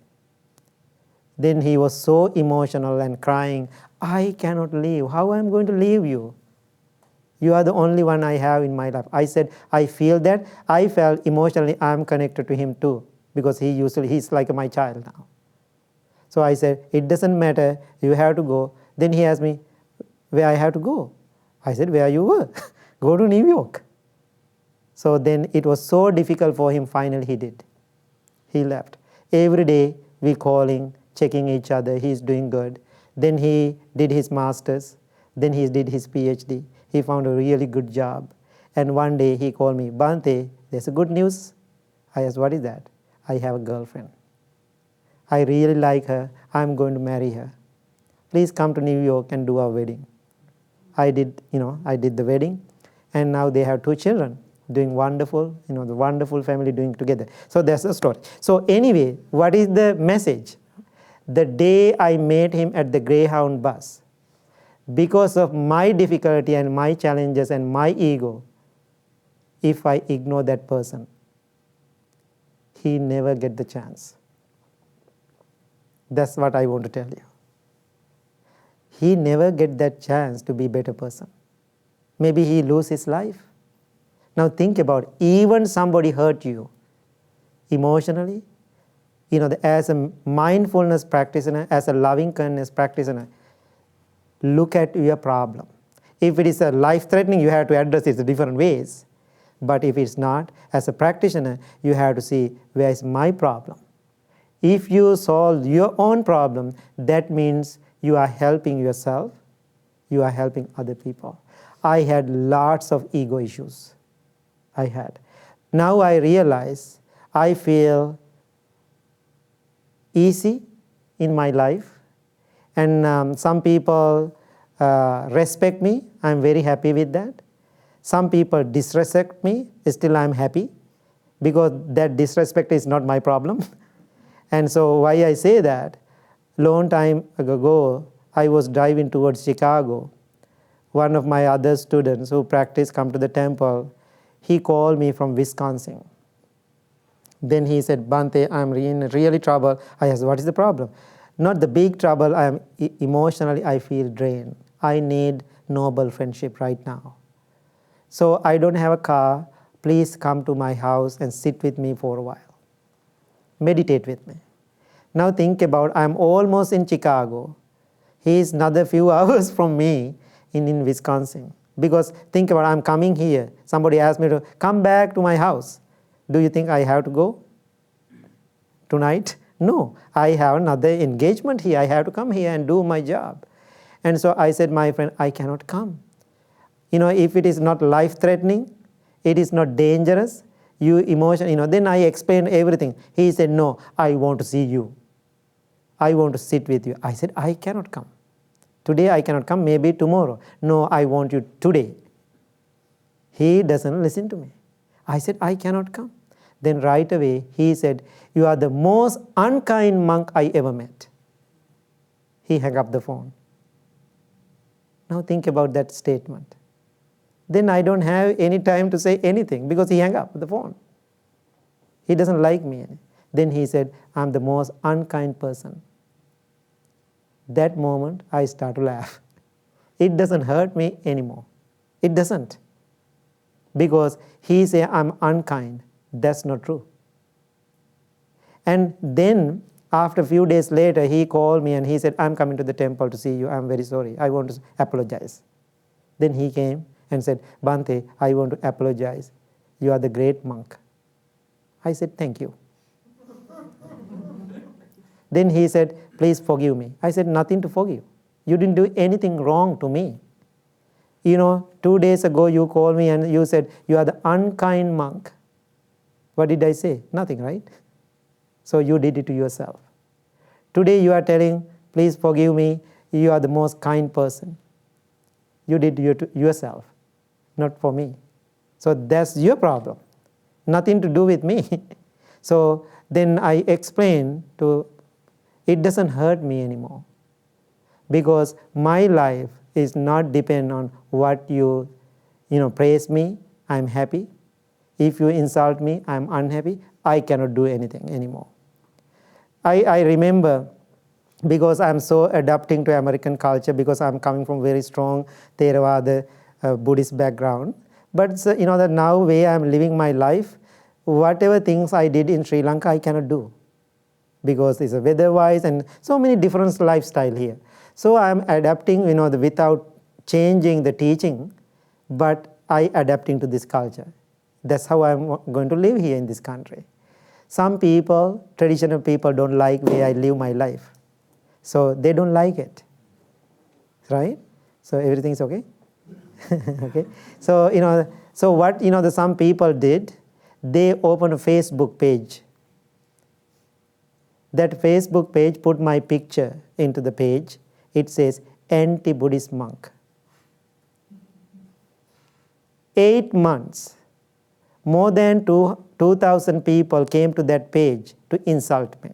Then he was so emotional and crying, I cannot leave. How am I going to leave you? You are the only one I have in my life. I said, I feel that. I felt emotionally I am connected to him too, because he's like my child now. So I said, it doesn't matter, you have to go. Then he asked me, where I have to go? I said, where you were? Go to New York. So then it was so difficult for him, finally he did. He left. Every day we calling, checking each other, he's doing good. Then he did his master's, then he did his PhD. He found a really good job. And one day he called me, Bhante, there's a good news. I asked, what is that? I have a girlfriend. I really like her. I'm going to marry her. Please come to New York and do our wedding. I did the wedding, and now they have 2 children, doing wonderful, the wonderful family doing together. So that's the story. So anyway, what is the message? The day I met him at the Greyhound bus, because of my difficulty and my challenges and my ego, if I ignore that person, he never get the chance. That's what I want to tell you. He never get that chance to be a better person. Maybe he lose his life. Now think about it. Even somebody hurt you emotionally, as a mindfulness practitioner, as a loving kindness practitioner, look at your problem. If it is a life-threatening, you have to address it in different ways. But if it's not, as a practitioner, you have to see, where is my problem? If you solve your own problem, that means you are helping yourself, you are helping other people. I had lots of ego issues. I had. Now I realize I feel easy in my life, and some people respect me. I'm very happy with that. Some people disrespect me. Still I'm happy, because that disrespect is not my problem. And so why I say that, long time ago, I was driving towards Chicago. One of my other students who practice come to the temple. He called me from Wisconsin. Then he said, Bhante, I'm in really trouble. I asked, what is the problem? Not the big trouble. I am emotionally, I feel drained. I need noble friendship right now. So I don't have a car. Please come to my house and sit with me for a while. Meditate with me. Now think about, I'm almost in Chicago. He is another few hours from me in Wisconsin. Because think about, I'm coming here. Somebody asked me to come back to my house. Do you think I have to go tonight? No, I have another engagement here. I have to come here and do my job. And so I said, my friend, I cannot come. If it is not life-threatening, it is not dangerous, you emotion, then I explained everything. He said, no, I want to see you. I want to sit with you. I said, I cannot come. Today I cannot come, maybe tomorrow. No, I want you today. He doesn't listen to me. I said, I cannot come. Then right away, he said, you are the most unkind monk I ever met. He hung up the phone. Now think about that statement. Then I don't have any time to say anything, because he hung up the phone. He doesn't like me. Then he said, I'm the most unkind person. That moment, I start to laugh. It doesn't hurt me anymore. It doesn't. Because he said, I'm unkind. That's not true. And then, after a few days later, he called me and he said, I'm coming to the temple to see you. I'm very sorry. I want to apologize. Then he came and said, Bhante, I want to apologize. You are the great monk. I said, thank you. Then he said, please forgive me. I said, nothing to forgive. You didn't do anything wrong to me. 2 days ago you called me and you said, you are the unkind monk. What did I say? Nothing, right? So you did it to yourself. Today you are telling, please forgive me, you are the most kind person. You did it to yourself, not for me. So that's your problem. Nothing to do with me. So then I explained it doesn't hurt me anymore. Because my life is not dependent on what you praise me, I'm happy. If you insult me, I'm unhappy. I cannot do anything anymore. I remember, because I'm so adapting to American culture, because I'm coming from very strong Theravada Buddhist background. But the now way I'm living my life, whatever things I did in Sri Lanka, I cannot do. Because it's a weather-wise and so many different lifestyle here. So I'm adapting, without changing the teaching, but I adapting to this culture. That's how I'm going to live here in this country. Some people, traditional people, don't like the way I live my life. So they don't like it, right? So everything's okay? Okay. So, so what, the some people did, they opened a Facebook page. That Facebook page put my picture into the page. It says, anti-Buddhist monk. 8 months, more than 2,000 people came to that page to insult me.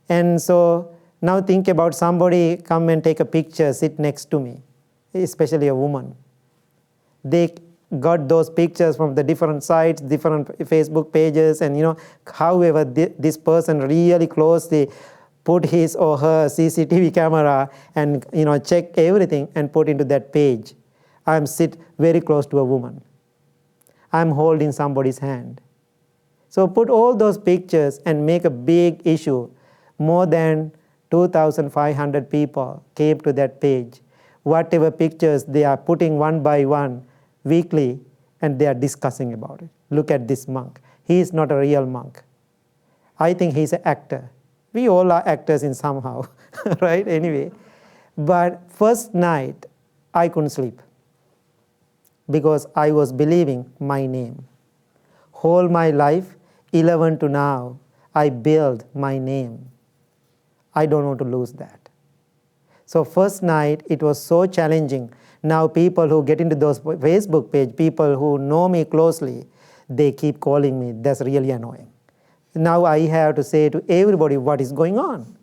And so now think about somebody come and take a picture, sit next to me, especially a woman. They got those pictures from the different sites, different Facebook pages, and however this person really closely put his or her CCTV camera and check everything and put into that page. I'm sit very close to a woman. I'm holding somebody's hand. So put all those pictures and make a big issue. More than 2,500 people came to that page. Whatever pictures they are putting one by one weekly, and they are discussing about it. Look at this monk. He is not a real monk. I think he's an actor. We all are actors in somehow, right? Anyway, but first night I couldn't sleep because I was believing my name. Whole my life, 11 to now, I build my name. I don't want to lose that. So first night, it was so challenging. Now people who get into those Facebook page, people who know me closely, they keep calling me. That's really annoying. Now I have to say to everybody what is going on.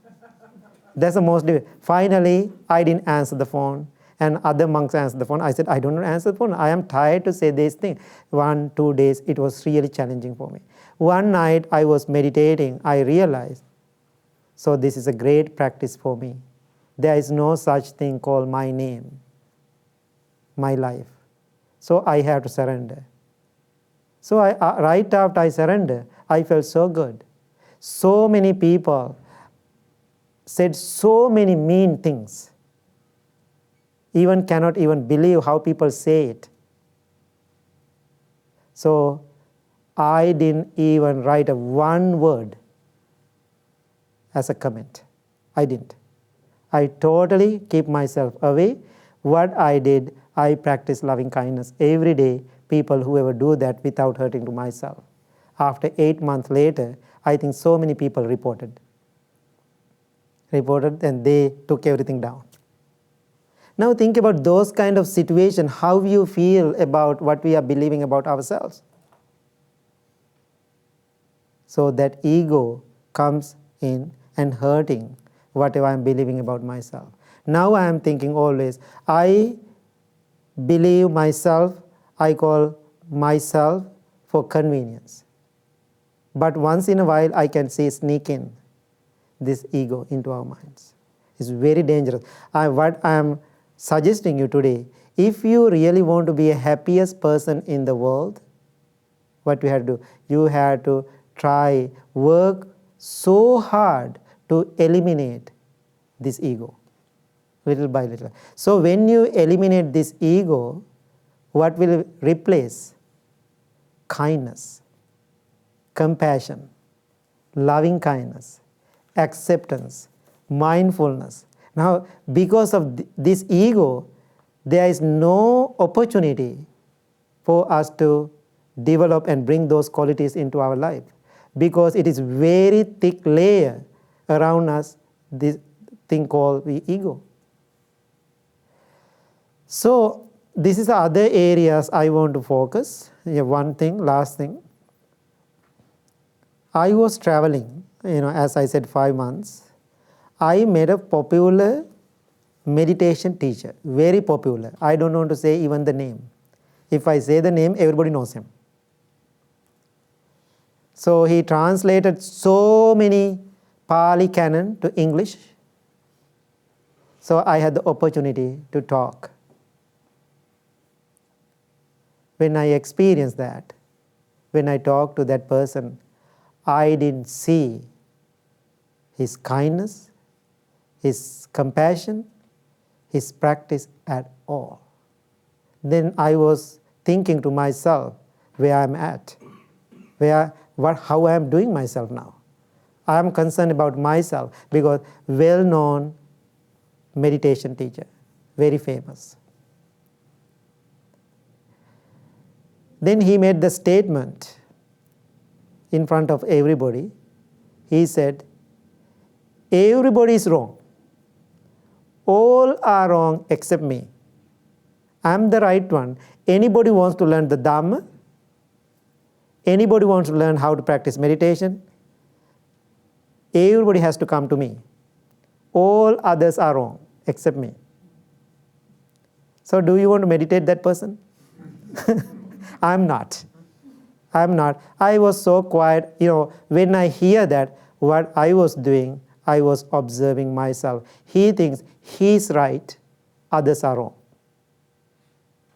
That's the most difficult. Finally, I didn't answer the phone, and other monks answered the phone. I said, I don't answer the phone. I am tired to say this thing. 1, 2 days, it was really challenging for me. One night, I was meditating. I realized, so this is a great practice for me. There is no such thing called my name, my life. So I have to surrender. So right after I surrender, I felt so good. So many people said so many mean things. Even cannot even believe how people say it. So I didn't even write a one word as a comment. I didn't. I totally keep myself away. What I did, I practice loving kindness every day. People who ever do that without hurting to myself. After 8 months later, I think so many people reported, and they took everything down. Now think about those kind of situations, how you feel about what we are believing about ourselves. So that ego comes in and hurting whatever I am believing about myself. Now I am thinking always, I believe myself, I call myself for convenience. But once in a while I can say sneak in this ego into our minds. It's very dangerous. What I am suggesting you today, if you really want to be a happiest person in the world, what you have to do? You have to work so hard to eliminate this ego, little by little. So when you eliminate this ego, what will replace? Kindness, compassion, loving kindness, acceptance, mindfulness. Now, because of this ego, there is no opportunity for us to develop and bring those qualities into our life, because it is very thick layer around us, this thing called the ego. So this is the other areas I want to focus. One thing, last thing. I was traveling, as I said, 5 months. I met a popular meditation teacher, very popular. I don't want to say even the name. If I say the name, everybody knows him. So he translated so many Pali canon to English. So I had the opportunity to talk. When I experienced that, when I talked to that person, I didn't see his kindness, his compassion, his practice at all. Then I was thinking to myself where I'm at, how I am doing myself now. I am concerned about myself because well-known meditation teacher, very famous. Then he made the statement in front of everybody. He said, everybody is wrong. All are wrong except me. I'm the right one. Anybody wants to learn the Dhamma? Anybody wants to learn how to practice meditation? Everybody has to come to me. All others are wrong except me. So do you want to meditate that person? I'm not. I'm not. I was so quiet. When I hear that, what I was doing, I was observing myself. He thinks he's right, others are wrong.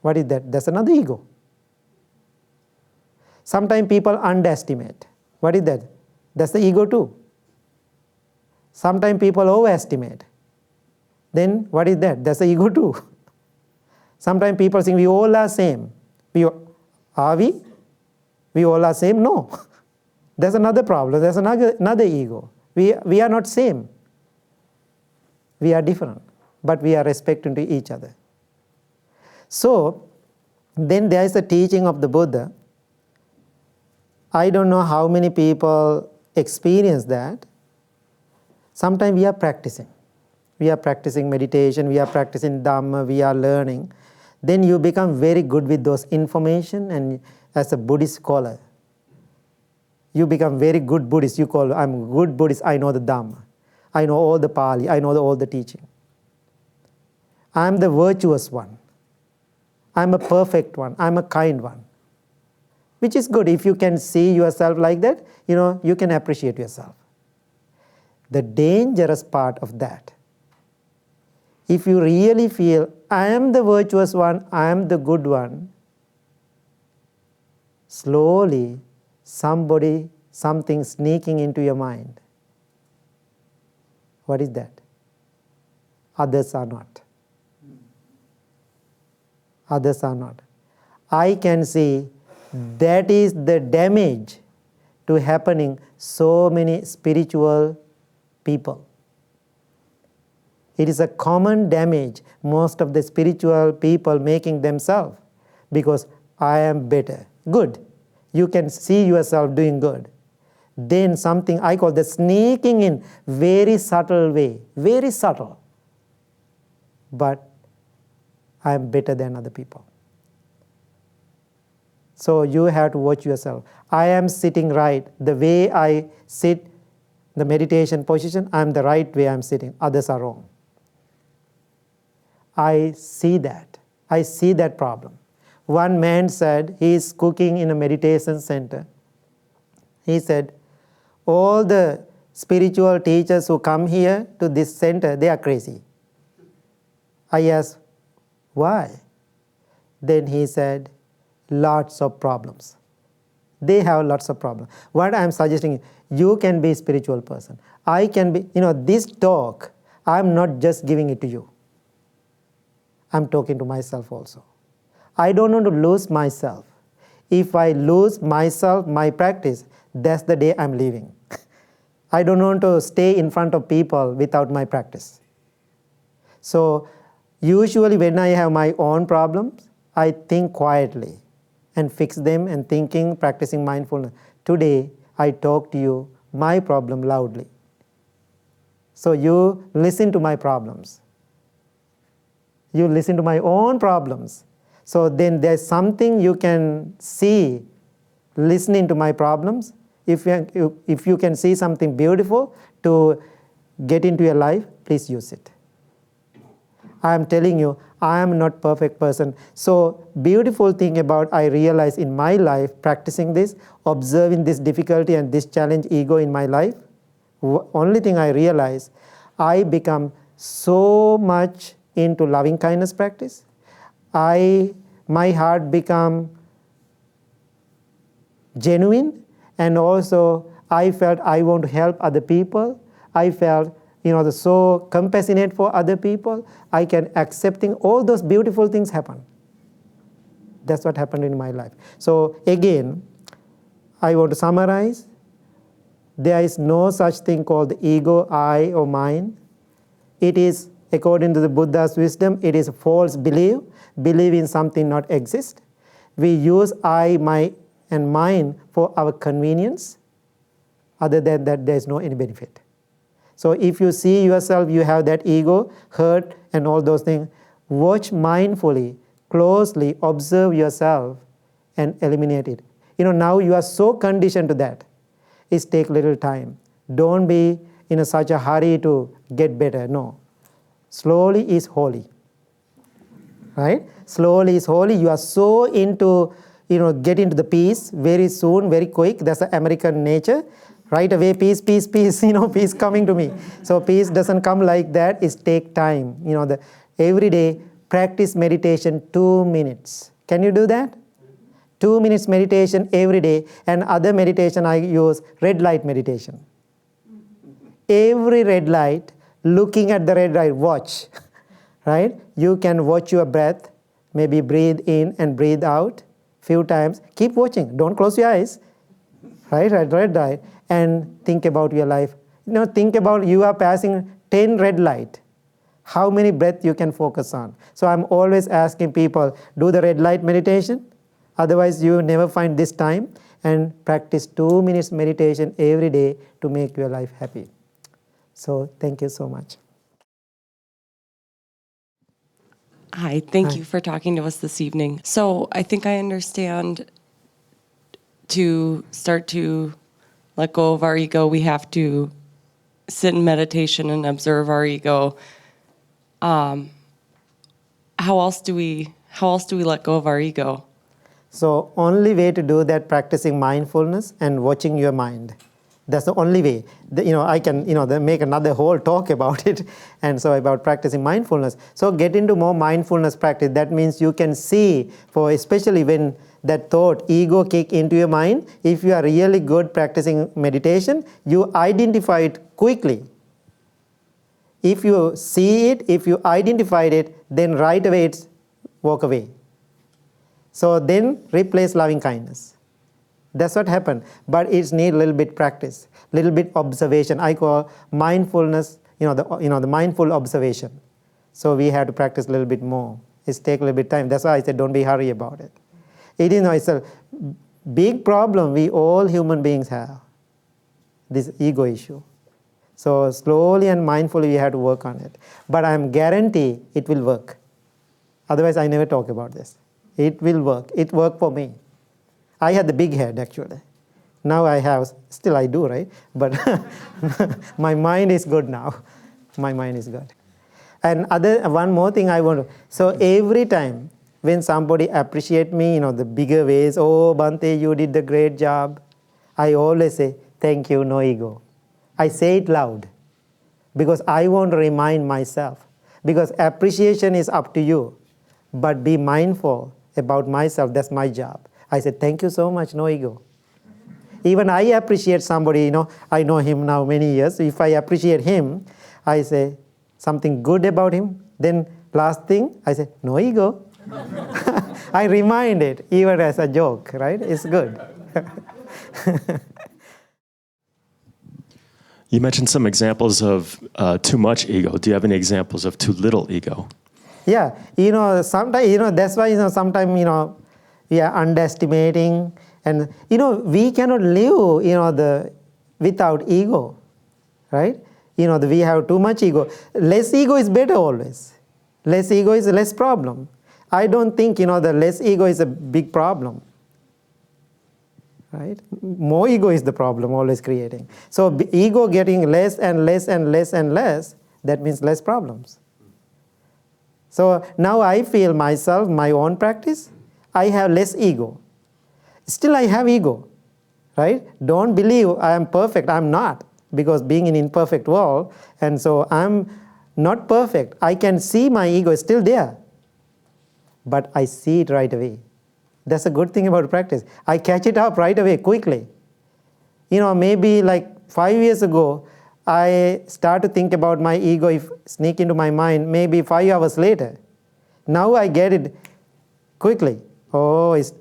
What is that? That's another ego. Sometimes people underestimate. What is that? That's the ego too. Sometimes people overestimate. Then what is that? That's the ego too. Sometimes people think we all are same. Are we? We all are same? No. That's another problem. That's another ego. We are not same. We are different. But we are respecting to each other. So, then there is the teaching of the Buddha. I don't know how many people experience that. Sometimes we are practicing. We are practicing meditation, we are practicing Dhamma, we are learning. Then you become very good with those information, and as a Buddhist scholar, you become very good Buddhist. You call, I'm a good Buddhist, I know the Dhamma. I know all the Pali, I know all the teaching. I'm the virtuous one. I'm a perfect one. I'm a kind one. Which is good. If you can see yourself like that, you can appreciate yourself. The dangerous part of that, if you really feel, I am the virtuous one, I am the good one, slowly something sneaking into your mind. What is that? Others are not. Others are not. I can see that is the damage to happening so many spiritual people. It is a common damage most of the spiritual people making themselves, because I am better. Good. You can see yourself doing good. Then something I call the sneaking in, very subtle way, very subtle. But I am better than other people. So you have to watch yourself. I am sitting right. The way I sit, the meditation position, I am the right way I am sitting. Others are wrong. I see that. I see that problem. One man said, he is cooking in a meditation center. He said, all the spiritual teachers who come here to this center, they are crazy. I asked, why? Then he said, lots of problems. They have lots of problems. What I am suggesting, you can be a spiritual person. I can be, this talk, I am not just giving it to you. I am talking to myself also. I don't want to lose myself. If I lose myself, my practice, that's the day I'm leaving. I don't want to stay in front of people without my practice. So, usually when I have my own problems, I think quietly and fix them and thinking, practicing mindfulness. Today, I talk to you, my problem loudly. So you listen to my problems. You listen to my own problems. So then there's something you can see listening to my problems. If you can see something beautiful to get into your life, please use it. I am telling you, I am not perfect person. So beautiful thing about I realize in my life, practicing this, observing this difficulty and this challenge ego in my life, only thing I realize, I become so much into loving kindness practice. My heart become genuine, and also I felt I want to help other people. I felt so compassionate for other people. I can accepting all those beautiful things happen. That's what happened in my life. So again, I want to summarize. There is no such thing called ego, I, or mine. It is, according to the Buddha's wisdom, it is a false belief in something not exist. We use I, my, and mine for our convenience. Other than that, there is no any benefit. So if you see yourself, you have that ego, hurt, and all those things, watch mindfully, closely, observe yourself, and eliminate it. Now you are so conditioned to that. It takes little time. Don't be in such a hurry to get better. No. Slowly is holy. Right? Slowly is holy. You are so into get into the peace very soon, very quick. That's the American nature. Right away, peace, peace, peace, peace coming to me. So peace doesn't come like that. It takes time. Every day, practice meditation 2 minutes. Can you do that? 2 minutes meditation every day. And other meditation, I use red light meditation. Every red light, looking at the red light, watch. Right? You can watch your breath. Maybe breathe in and breathe out few times. Keep watching. Don't close your eyes. Right? Red light. And think about your life. Think about you are passing 10 red light. How many breaths you can focus on? So I'm always asking people, do the red light meditation. Otherwise, you never find this time. And practice 2 minutes meditation every day to make your life happy. So thank you so much. Hi, thank you for talking to us this evening. So I think I understand to start to let go of our ego, we have to sit in meditation and observe our ego. How else do we let go of our ego? So only way to do that, practicing mindfulness and watching your mind. That's the only way. I can make another whole talk about it, and so about practicing mindfulness. So get into more mindfulness practice. That means you can see, especially when that thought, ego kick into your mind, if you are really good practicing meditation, you identify it quickly. If you see it, if you identified it, then right away it's walk away. So then replace loving kindness. That's what happened. But it needs a little bit practice, little bit observation. I call mindfulness, the mindful observation. So we have to practice a little bit more. It's take a little bit time. That's why I said don't be hurry about it. It's a big problem we all human beings have, this ego issue. So slowly and mindfully we have to work on it. But I'm guarantee it will work. Otherwise I never talk about this. It will work. It worked for me. I had the big head actually. Now I have, still I do, right? But my mind is good now. My mind is good. And one more thing I want to, so every time when somebody appreciate me, the bigger ways, oh Bhante, you did the great job, I always say, thank you, no ego. I say it loud because I want to remind myself, because appreciation is up to you, but be mindful about myself, that's my job. I said, thank you so much, no ego. Even I appreciate somebody, I know him now many years. If I appreciate him, I say something good about him. Then last thing, I say, no ego. I remind it, even as a joke, right? It's good. You mentioned some examples of too much ego. Do you have any examples of too little ego? Yeah, sometimes, that's why, sometimes, we are underestimating. And, we cannot live, without ego, right? We have too much ego. Less ego is better always. Less ego is less problem. I don't think, the less ego is a big problem, right? More ego is the problem always creating. So ego getting less and less and less and less, that means less problems. So now I feel myself, my own practice, I have less ego. Still I have ego, right? Don't believe I am perfect. I'm not, because being in imperfect world, and so I'm not perfect. I can see my ego is still there, but I see it right away. That's a good thing about practice. I catch it up right away, quickly. Maybe like 5 years ago, I start to think about my ego, if sneak into my mind, maybe 5 hours later. Now I get it quickly. Oh, he's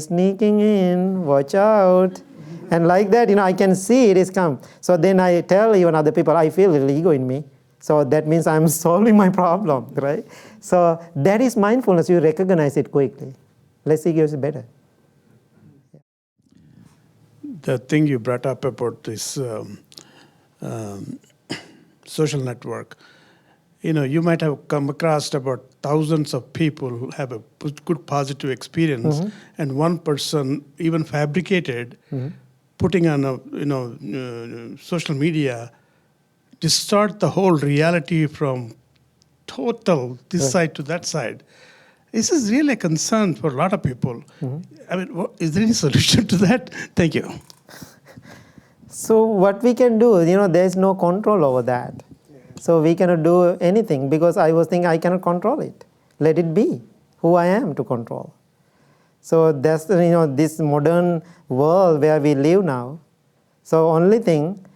sneaking in, watch out. And like that, I can see it is come. So then I tell even other people, I feel a little ego in me. So that means I'm solving my problem, right? So that is mindfulness. You recognize it quickly. Less ego is better. The thing you brought up about this social network, you might have come across about thousands of people who have a good positive experience, and one person even fabricated, putting on a social media, distort the whole reality from total this side to that side. This is really a concern for a lot of people. I mean, is there any solution to that? Thank you. So what we can do, there is no control over that. So we cannot do anything because I was thinking I cannot control it. Let it be who I am to control. So that's this modern world where we live now. So only thing,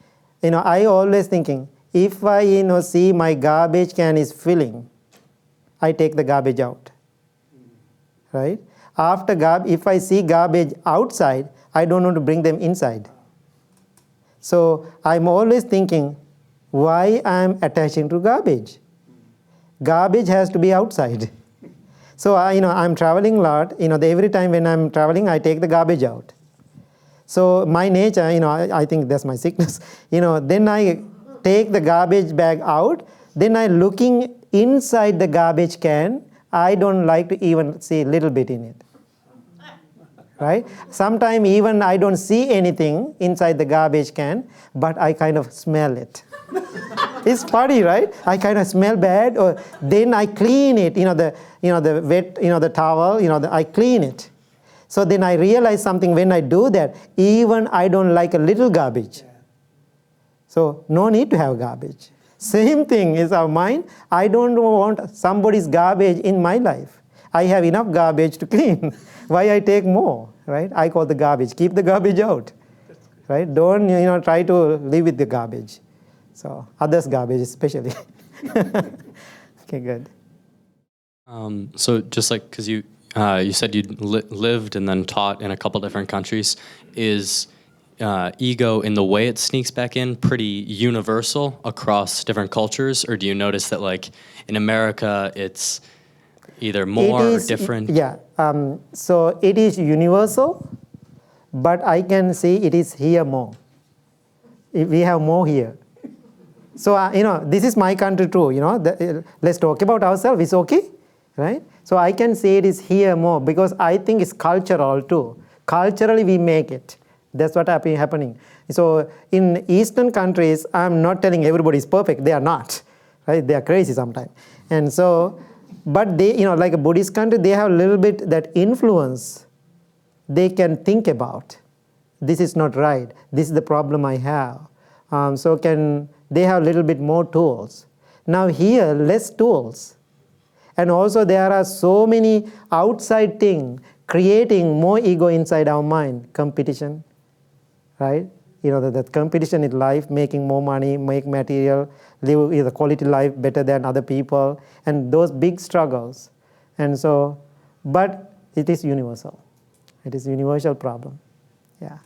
I always thinking, if I see my garbage can is filling, I take the garbage out. Right? After if I see garbage outside, I don't want to bring them inside. So I'm always thinking, why I'm attaching to garbage? Garbage has to be outside. So I'm traveling a lot. Every time when I'm traveling, I take the garbage out. So my nature, I think that's my sickness. Then I take the garbage bag out. Then I looking inside the garbage can. I don't like to even see a little bit in it. Right? Sometimes even I don't see anything inside the garbage can, but I kind of smell it. It's funny, right? I kind of smell bad, or then I clean it. The wet, the towel. I clean it. So then I realize something when I do that. Even I don't like a little garbage. So no need to have garbage. Same thing is our mind. I don't want somebody's garbage in my life. I have enough garbage to clean. Why I take more, right? I call the garbage. Keep the garbage out, right? Don't try to live with the garbage. So others' garbage especially. Okay, good. So just like, because you said you'd lived and then taught in a couple different countries, is ego in the way it sneaks back in pretty universal across different cultures, or do you notice that like in America it's either more or different? Yeah, so it is universal, but I can see it is here more. We have more here. So, this is my country too, let's talk about ourselves, it's okay, right? So I can say it is here more because I think it's cultural too. Culturally we make it. That's what happening. So in Eastern countries, I'm not telling everybody is perfect, they are not, right? They are crazy sometimes. And so, but they, like a Buddhist country, they have a little bit that influence they can think about. This is not right, this is the problem I have. So they have a little bit more tools. Now here, less tools. And also there are so many outside things creating more ego inside our mind. Competition, right? That competition in life, making more money, make material, live the quality life better than other people, and those big struggles. And so, but it is universal. It is a universal problem. Yeah.